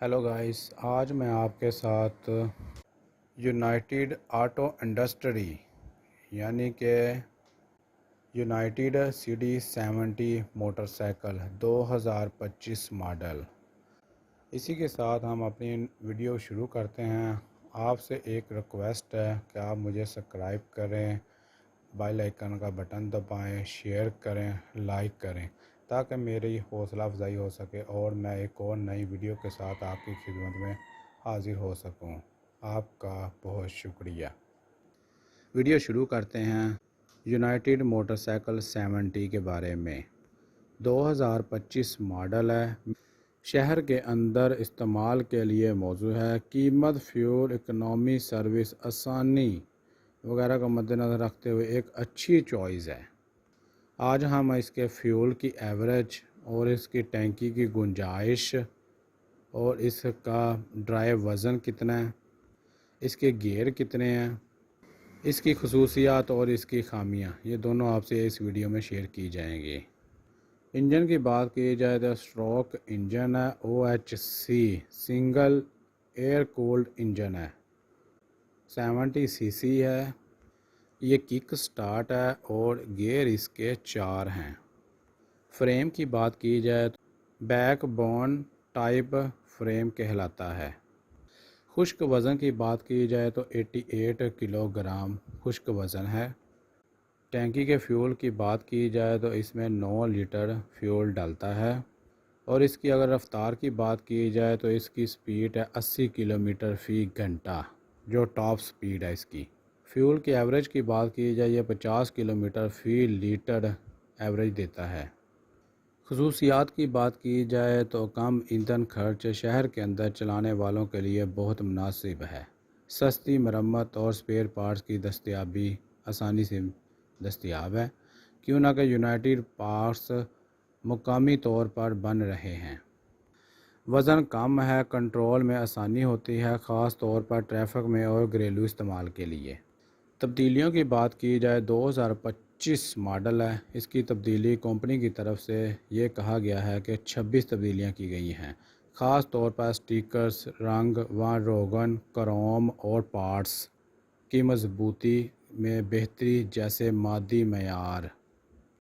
Hello guys, آج میں آپ کے ساتھ یونائٹڈ آٹو انڈسٹری یعنی کہ United CD70 motor cycle 2025 model, اسی کے ساتھ ہم اپنی ویڈیو شروع کرتے ہیں۔ آپ سے ایک ریکویسٹ ہے کہ آپ مجھے سبسکرائب کریں، بیل آئیکن کا بٹن دبائیں، شیئر کریں، لائک کریں تاکہ میری حوصلہ افزائی ہو سکے اور میں ایک اور نئی ویڈیو کے ساتھ آپ کی خدمت میں حاضر ہو سکوں۔ آپ کا بہت شکریہ۔ ویڈیو شروع کرتے ہیں یونائٹڈ موٹر سائیکل 70 کے بارے میں۔ 2025 ماڈل ہے، شہر کے اندر استعمال کے لیے موزوں ہے۔ قیمت، فیول اکنامی، سروس، آسانی وغیرہ کا مد نظر رکھتے ہوئے ایک اچھی چوائس ہے۔ آج ہم اس کے فیول کی ایوریج اور اس کی ٹینکی کی گنجائش اور اس کا ڈرائیو وزن کتنا ہے، اس کے گیئر کتنے ہیں، اس کی خصوصیات اور اس کی خامیاں، یہ دونوں آپ سے اس ویڈیو میں شیئر کی جائیں گی۔ انجن کی بات کی جائے تو اسٹروک انجن ہے، OHC single air cooled engine ہے، 70 cc ہے۔ یہ کک سٹارٹ ہے اور گیئر اس کے 4 ہیں۔ فریم کی بات کی جائے تو بیک بون ٹائپ فریم کہلاتا ہے۔ خشک وزن کی بات کی جائے تو 88 کلو گرام خشک وزن ہے۔ ٹینکی کے فیول کی بات کی جائے تو اس میں 9 لیٹر فیول ڈالتا ہے، اور اس کی اگر رفتار کی بات کی جائے تو اس کی سپیڈ ہے 80 کلومیٹر فی گھنٹہ، جو ٹاپ سپیڈ ہے اس کی۔ فیول کی ایوریج کی بات کی جائے یہ 50 کلومیٹر فی لیٹر ایوریج دیتا ہے۔ خصوصیات کی بات کی جائے تو کم ایندھن خرچ، شہر کے اندر چلانے والوں کے لیے بہت مناسب ہے۔ سستی مرمت اور سپیئر پارٹس کی دستیابی آسانی سے دستیاب ہے، کیوں نہ کہ یونائٹڈ پارٹس مقامی طور پر بن رہے ہیں۔ وزن کم ہے، کنٹرول میں آسانی ہوتی ہے، خاص طور پر ٹریفک میں اور گھریلو استعمال کے لیے۔ تبدیلیوں کی بات کی جائے 2025 ماڈل ہے، اس کی تبدیلی کمپنی کی طرف سے یہ کہا گیا ہے کہ 26 تبدیلیاں کی گئی ہیں، خاص طور پر سٹیکرز، رنگ و روغن، کروم اور پارٹس کی مضبوطی میں بہتری جیسے مادی معیار۔